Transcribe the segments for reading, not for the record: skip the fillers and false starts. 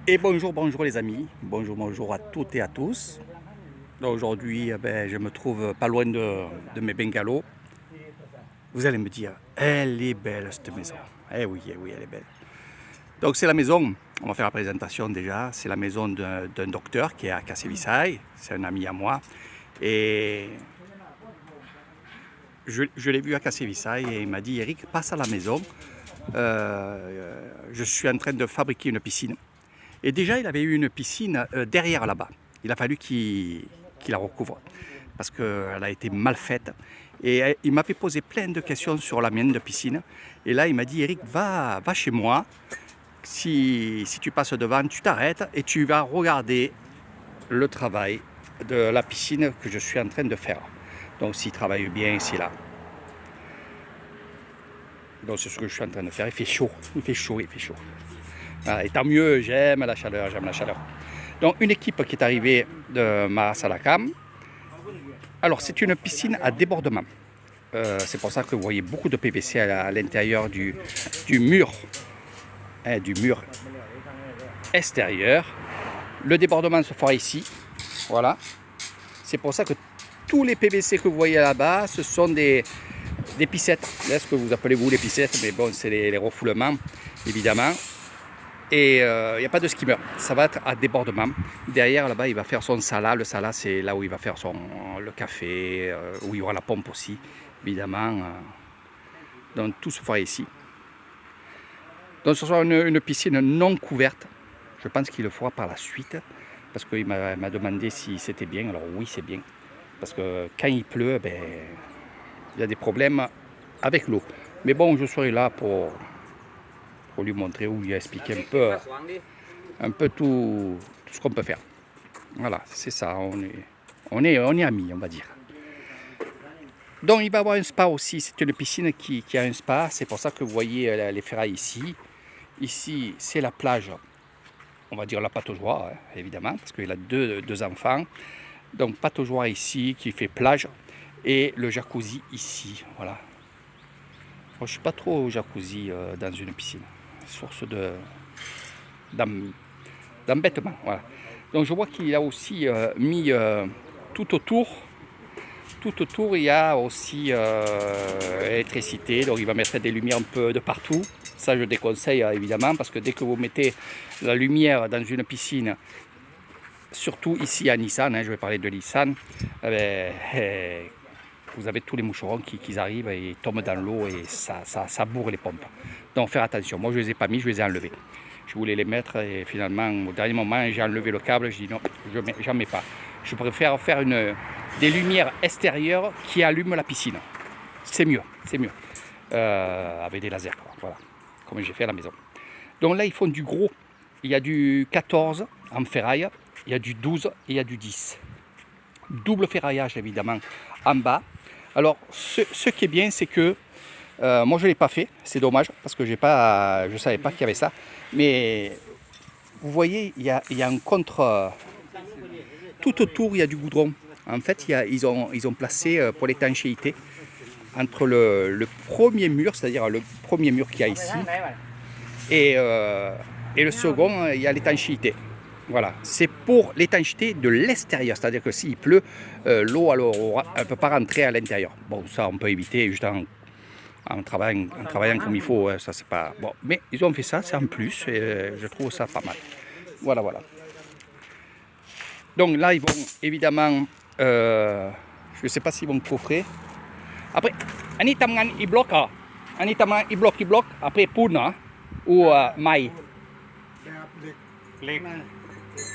Et bonjour, bonjour les amis, bonjour, bonjour à toutes et à tous. Aujourd'hui, je me trouve pas loin de mes bungalows. Vous allez me dire, elle est belle cette maison. Eh oui, elle est belle. Donc c'est la maison, on va faire la présentation déjà, c'est la maison d'un docteur qui est à Kassevitsaï, c'est un ami à moi. Et je l'ai vu à Kassevitsaï et il m'a dit, Eric, passe à la maison, je suis en train de fabriquer une piscine. Et déjà, il avait eu une piscine derrière là-bas. Il a fallu qu'il la recouvre parce qu'elle a été mal faite. Et il m'avait posé plein de questions sur la mienne de piscine. Et là, il m'a dit, Eric, va chez moi. Si tu passes devant, tu t'arrêtes et tu vas regarder le travail de la piscine que je suis en train de faire. Donc, s'il travaille bien ici, là. Donc, c'est ce que je suis en train de faire. Il fait chaud, il fait chaud, il fait chaud. Voilà, et tant mieux, j'aime la chaleur, j'aime la chaleur. Donc une équipe qui est arrivée de Mahasalakam. Alors c'est une piscine à débordement. C'est pour ça que vous voyez beaucoup de PVC à l'intérieur du mur, du mur extérieur. Le débordement se fera ici. Voilà. C'est pour ça que tous les PVC que vous voyez là-bas, ce sont des piscettes. C'est ce que vous appelez vous les piscettes, mais bon, c'est les refoulements, évidemment. Et il n'y a pas de skimmer, ça va être à débordement. Derrière, là-bas, il va faire son sala. Le sala, c'est là où il va faire le café, où il y aura la pompe aussi, évidemment. Donc tout se fera ici. Donc ce sera une piscine non couverte. Je pense qu'il le fera par la suite, parce qu'il m'a demandé si c'était bien. Alors oui, c'est bien. Parce que quand il pleut, il y a des problèmes avec l'eau. Mais bon, je serai là pour lui montrer, ou lui expliquer un peu tout ce qu'on peut faire. Voilà, c'est ça, on est amis, on va dire. Donc il va y avoir un spa aussi, c'est une piscine qui a un spa, c'est pour ça que vous voyez les ferrailles ici. Ici, c'est la plage, on va dire la pataugeoire, évidemment, parce qu'il a deux enfants. Donc pataugeoire ici, qui fait plage, et le jacuzzi ici, voilà. Moi, je ne suis pas trop au jacuzzi dans une piscine, source d'embêtement, voilà. Donc je vois qu'il a aussi mis tout autour, il y a aussi électricité, donc il va mettre des lumières un peu de partout. Ça je déconseille évidemment, parce que dès que vous mettez la lumière dans une piscine, surtout ici à Nissan, je vais parler de Nissan, vous avez tous les moucherons qui arrivent et tombent dans l'eau et ça bourre les pompes. Donc faire attention, moi je ne les ai pas mis, je les ai enlevés. Je voulais les mettre et finalement au dernier moment j'ai enlevé le câble, je dis non, j'en mets pas. Je préfère faire des lumières extérieures qui allument la piscine. C'est mieux, avec des lasers, quoi. Voilà, comme j'ai fait à la maison. Donc là ils font du gros, il y a du 14 en ferraille, il y a du 12 et il y a du 10. Double ferraillage évidemment en bas. Alors ce qui est bien, c'est que moi je ne l'ai pas fait, c'est dommage parce que je ne savais pas qu'il y avait ça. Mais vous voyez, il y a un contre. Tout autour, il y a du goudron. En fait, ils ont placé pour l'étanchéité entre le premier mur, c'est-à-dire le premier mur qu'il y a ici, et le second, il y a l'étanchéité. Voilà, c'est pour l'étanchéité de l'extérieur, c'est-à-dire que s'il pleut, l'eau alors elle ne peut pas rentrer à l'intérieur. Bon, ça on peut éviter juste en travaillant comme il faut, ça c'est pas bon. Mais ils ont fait ça, c'est en plus, et je trouve ça pas mal. Voilà, voilà. Donc là, ils vont évidemment, je ne sais pas s'ils vont coffrer. Après, ini tamangan i-block, ini tamangan i-block, après puna ou mai.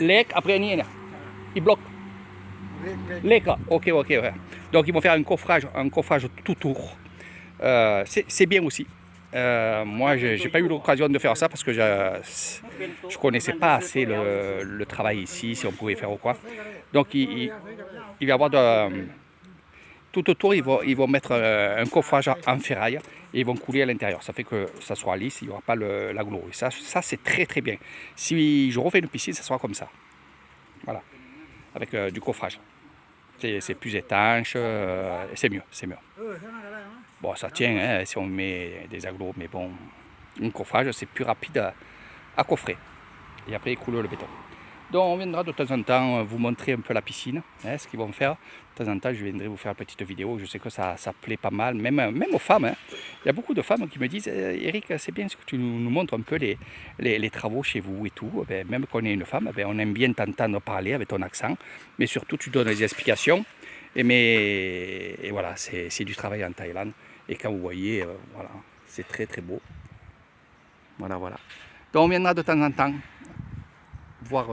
Lek, après ini i-block. Lek, ok. Donc ils vont faire un coffrage tout autour. C'est bien aussi. Moi, j'ai pas eu l'occasion de faire ça parce que je connaissais pas assez le travail ici, si on pouvait faire ou quoi. Donc il va y avoir tout autour, ils vont mettre un coffrage en ferraille et ils vont couler à l'intérieur. Ça fait que ça soit lisse, il n'y aura pas la gloire. Ça c'est très bien. Si je refais une piscine, ça sera comme ça. Voilà, avec du coffrage. C'est plus étanche, c'est mieux. Bon, ça tient si on met des agglos, mais bon, un coffrage, c'est plus rapide à coffrer. et après ils coulent le béton. Donc on viendra de temps en temps vous montrer un peu la piscine, hein, ce qu'ils vont faire. De temps en temps, je viendrai vous faire une petite vidéo. Je sais que ça plaît pas mal, même aux femmes. Hein. Il y a beaucoup de femmes qui me disent Eric, c'est bien ce que tu nous montres un peu les travaux chez vous et tout. Ben, même quand on est une femme, ben, on aime bien t'entendre parler avec ton accent, mais surtout tu donnes des explications. Et voilà, c'est du travail en Thaïlande. Et quand vous voyez, voilà, c'est très très beau. Voilà. Donc on viendra de temps en temps voir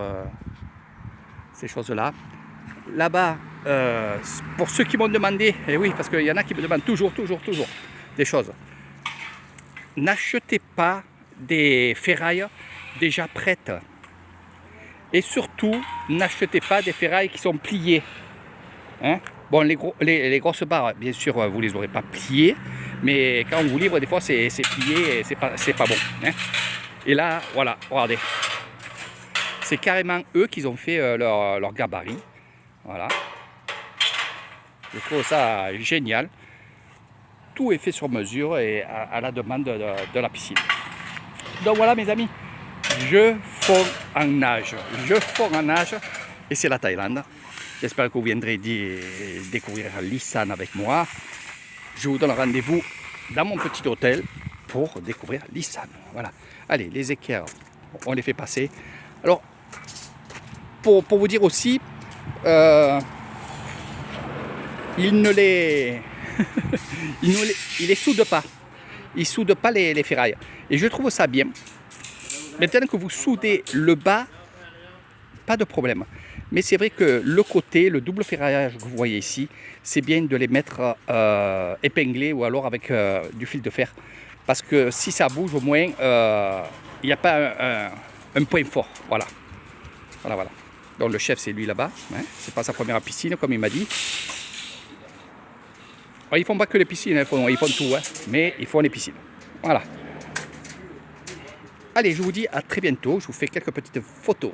ces choses-là. Là-bas, pour ceux qui m'ont demandé, et oui, parce qu'il y en a qui me demandent toujours des choses. N'achetez pas des ferrailles déjà prêtes. Et surtout, n'achetez pas des ferrailles qui sont pliées. Hein? Bon, les grosses barres, bien sûr, vous ne les aurez pas pliées, mais quand on vous livre, des fois, c'est plié et c'est pas bon. Hein? Et là, voilà, regardez. C'est carrément eux qui ont fait leur gabarit. Voilà. Je trouve ça génial. Tout est fait sur mesure et à la demande de la piscine. Donc voilà mes amis, je fonds en nage. Et c'est la Thaïlande. J'espère que vous viendrez découvrir l'Isan avec moi. Je vous donne rendez-vous dans mon petit hôtel pour découvrir l'Isan. Voilà. Allez, les équerres, on les fait passer. Alors, pour vous dire aussi, il les soude pas. Il soude pas les ferrailles. Et je trouve ça bien. Maintenant que vous soudez le bas, pas de problème. Mais c'est vrai que le côté, le double ferraillage que vous voyez ici, c'est bien de les mettre épinglés ou alors avec du fil de fer. Parce que si ça bouge, au moins, il n'y a pas un point fort. Voilà. Donc le chef, c'est lui là-bas. Hein. C'est pas sa première piscine, comme il m'a dit. Alors, ils font pas que les piscines, hein. Ils font tout. Hein. Mais ils font les piscines. Voilà. Allez, je vous dis à très bientôt. Je vous fais quelques petites photos